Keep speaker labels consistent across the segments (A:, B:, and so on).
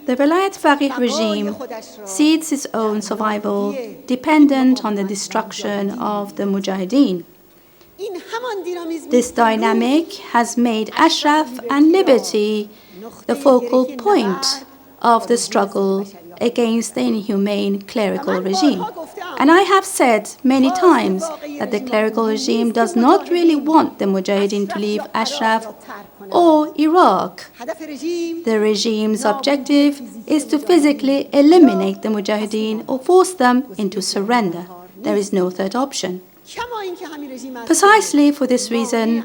A: The Velayat Faqih regime sees its own survival dependent on the destruction of the Mujahideen. This dynamic has made Ashraf and liberty the focal point of the struggle against the inhumane clerical regime. And I have said many times that the clerical regime does not really want the Mujahideen to leave Ashraf or Iraq. The regime's objective is to physically eliminate the Mujahideen or force them into surrender. There is no third option. Precisely for this reason,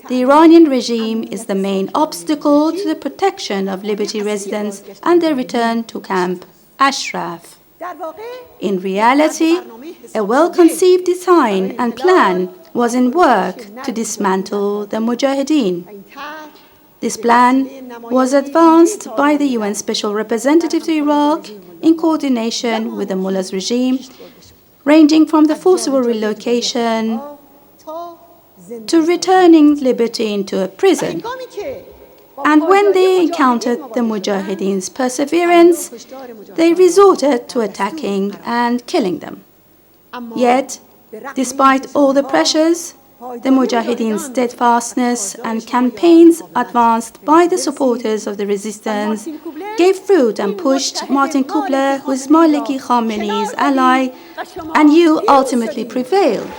A: the Iranian regime is the main obstacle to the protection of liberty residents and their return to Camp Ashraf. In reality, a well-conceived design and plan was in work to dismantle the Mujahideen. This plan was advanced by the UN Special Representative to Iraq in coordination with the Mullah's regime, ranging from the forcible relocation to returning liberty into a prison. And when they encountered the Mujahideen's perseverance, they resorted to attacking and killing them. Yet, despite all the pressures, the Mujahideen's steadfastness and campaigns advanced by the supporters of the resistance gave fruit and pushed Martin Kubler, who is Maliki Khamenei's ally, and you ultimately prevailed.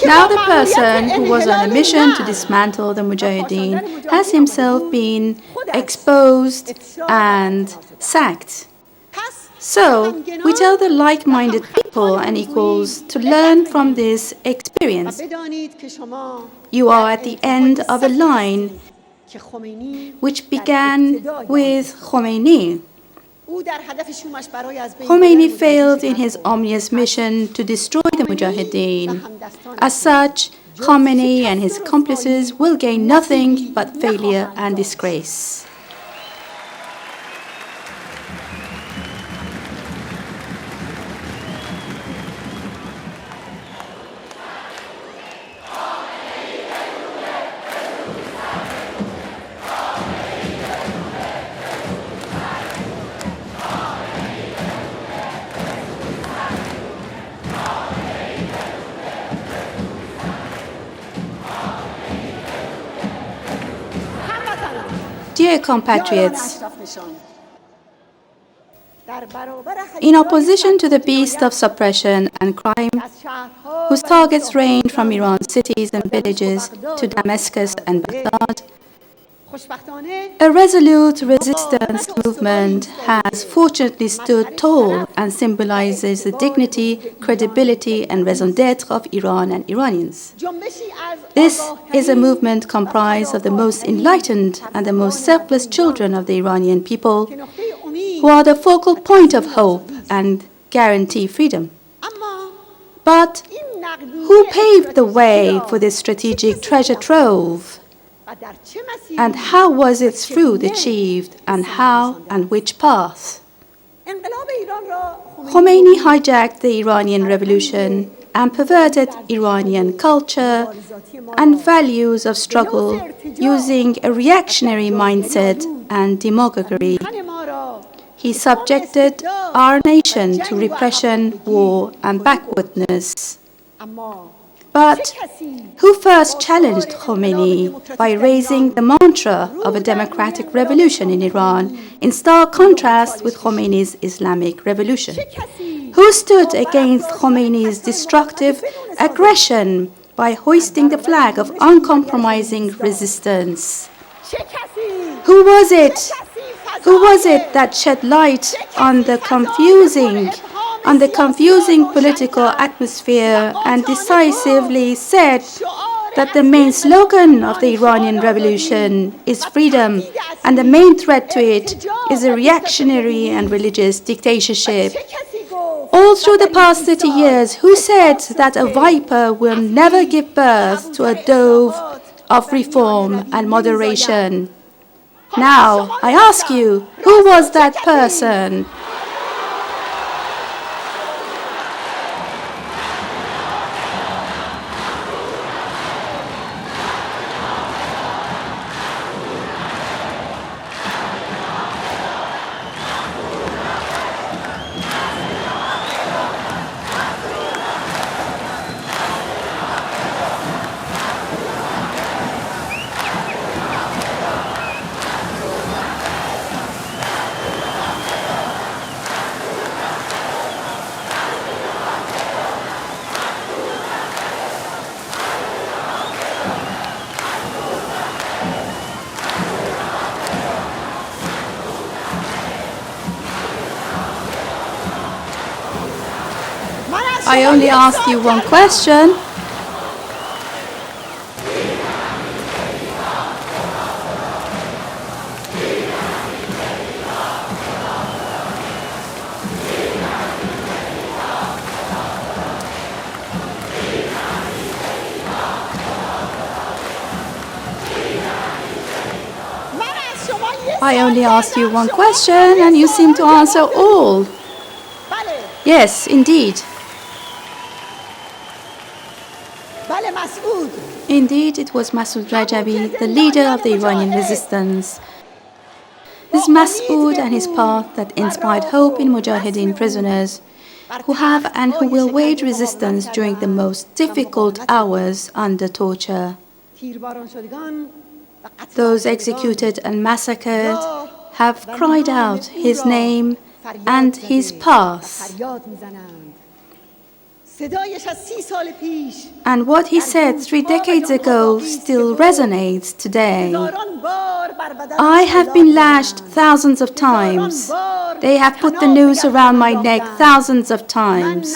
A: Now the person who was on a mission to dismantle the Mujahideen has himself been exposed and sacked. So, we tell the like-minded people and equals to learn from this experience. You are at the end of a line which began with Khamenei. Khomeini failed in his ominous mission to destroy the Mujahideen. As such, Khamenei and his accomplices will gain nothing but failure and disgrace. Dear compatriots, in opposition to the beast of suppression and crime, whose targets range from Iran's cities and villages to Damascus and Baghdad, a resolute resistance movement has fortunately stood tall and symbolizes the dignity, credibility, and raison d'etre of Iran and Iranians. This is a movement comprised of the most enlightened and the most selfless children of the Iranian people, who are the focal point of hope and guarantee freedom. But who paved the way for this strategic treasure trove? And how was its fruit achieved, and how and which path? Khomeini hijacked the Iranian revolution and perverted Iranian culture and values of struggle using a reactionary mindset and demagoguery. He subjected our nation to repression, war, and backwardness. But who first challenged Khomeini by raising the mantra of a democratic revolution in Iran, in stark contrast with Khomeini's Islamic revolution? Who stood against Khomeini's destructive aggression by hoisting the flag of uncompromising resistance? Who was it? Who was it that shed light on the confusing political atmosphere and decisively said that the main slogan of the Iranian revolution is freedom, and the main threat to it is a reactionary and religious dictatorship. All through the past 30 years, who said that a viper will never give birth to a dove of reform and moderation? Now, I ask you, who was that person? I only asked you one question. I only asked you one question and you seem to answer all. Yes, indeed. Indeed, it was Masoud Rajavi, the leader of the Iranian resistance. It is Masoud and his path that inspired hope in Mujahideen prisoners who have and who will wage resistance during the most difficult hours under torture. Those executed and massacred have cried out his name and his path. And what he said 3 decades ago still resonates today. I have been lashed thousands of times. They have put the noose around my neck thousands of times.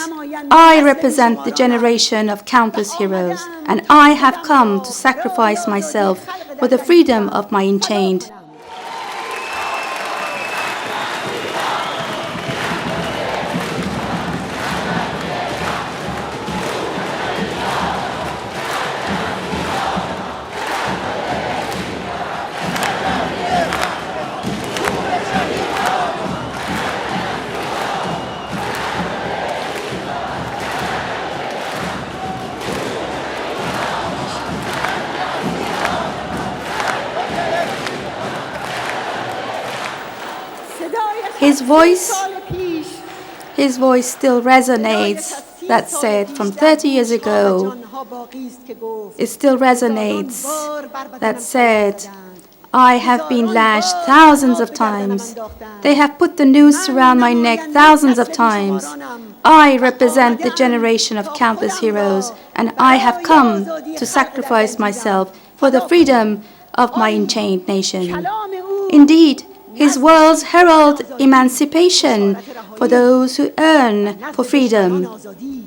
A: I represent the generation of countless heroes, and I have come to sacrifice myself for the freedom of my enchained. His voice still resonates. That said from 30 years ago. It still resonates. That said, I have been lashed thousands of times. They have put the noose around my neck thousands of times. I represent the generation of countless heroes, and I have come to sacrifice myself for the freedom of my enchained nation. Indeed, his words herald emancipation for those who yearn for freedom,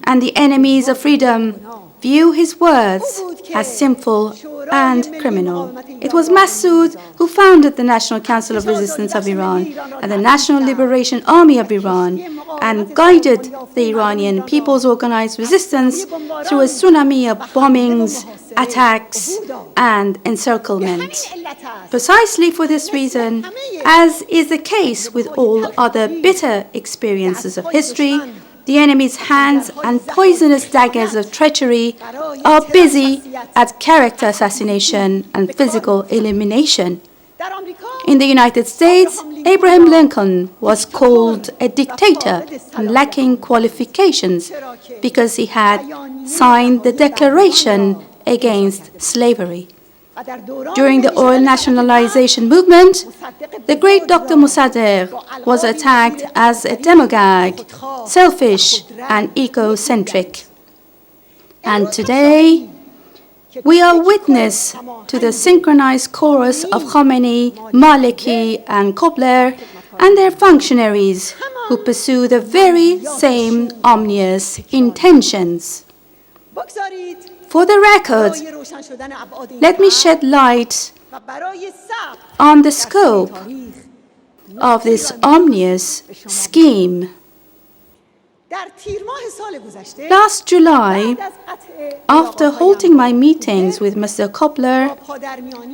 A: and the enemies of freedom view his words as sinful and criminal. It was Masoud who founded the National Council of Resistance of Iran and the National Liberation Army of Iran, and guided the Iranian People's Organized Resistance through a tsunami of bombings, attacks, and encirclement. Precisely for this reason, as is the case with all other bitter experiences of history, the enemy's hands and poisonous daggers of treachery are busy at character assassination and physical elimination. In the United States, Abraham Lincoln was called a dictator and lacking qualifications because he had signed the Declaration against Slavery. During the oil nationalization movement, the great Dr. Mossadegh was attacked as a demagogue, selfish and egocentric. And today, we are witness to the synchronized chorus of Khamenei, Maliki, and Kobler and their functionaries who pursue the very same ominous intentions. For the record, let me shed light on the scope of this ominous scheme. Last July, after holding my meetings with Mr. Kopler,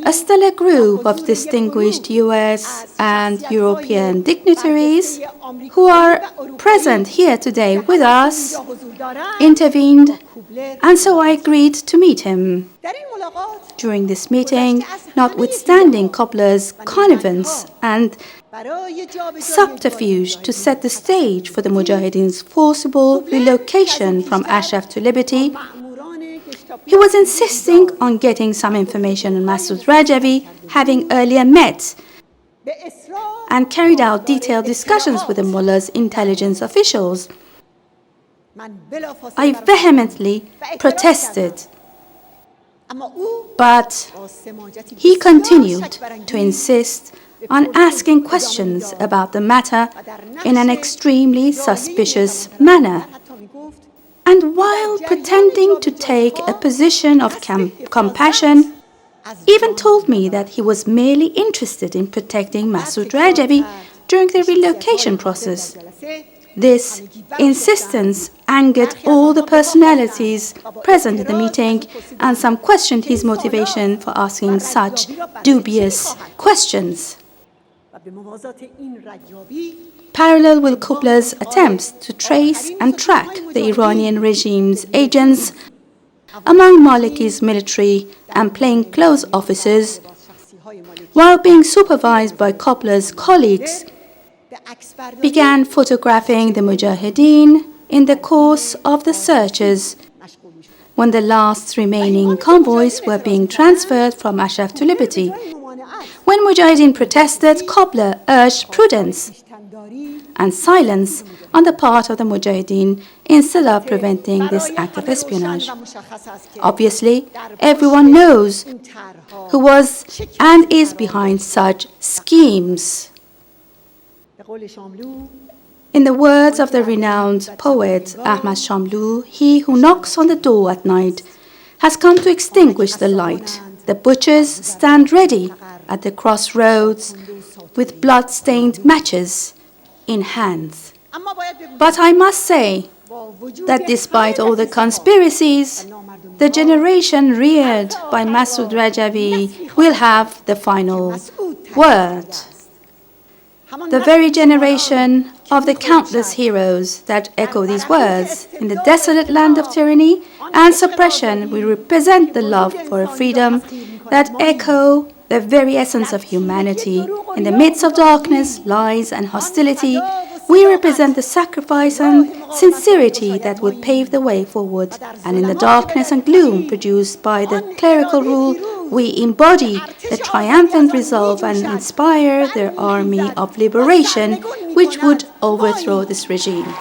A: a stellar group of distinguished US and European dignitaries who are present here today with us intervened, and so I agreed to meet him. During this meeting, notwithstanding Kopler's connivance and subterfuge to set the stage for the Mujahideen's forcible relocation from Ashraf to Liberty, he was insisting on getting some information on Masoud Rajavi, having earlier met and carried out detailed discussions with the mullah's intelligence officials. I vehemently protested, but he continued to insist on asking questions about the matter in an extremely suspicious manner. And while pretending to take a position of compassion, even told me that he was merely interested in protecting Masoud Rajavi during the relocation process. This insistence angered all the personalities present at the meeting, and some questioned his motivation for asking such dubious questions. Parallel with Kopler's attempts to trace and track the Iranian regime's agents among Maliki's military and plainclothes officers, while being supervised by Kopler's colleagues, began photographing the Mujahideen in the course of the searches when the last remaining convoys were being transferred from Ashraf to Liberty. When Mujahideen protested, Kopler urged prudence and silence on the part of the Mujahideen instead of preventing this act of espionage. Obviously, everyone knows who was and is behind such schemes. In the words of the renowned poet Ahmad Shamlou, he who knocks on the door at night has come to extinguish the light. The butchers stand ready at the crossroads with blood-stained matches in hands. But I must say that despite all the conspiracies, the generation reared by Masoud Rajavi will have the final word. The very generation of the countless heroes that echo these words in the desolate land of tyranny and suppression will represent the love for a freedom that echo the very essence of humanity. In the midst of darkness, lies, and hostility, we represent the sacrifice and sincerity that would pave the way forward. And in the darkness and gloom produced by the clerical rule, we embody the triumphant resolve and inspire the army of liberation which would overthrow this regime.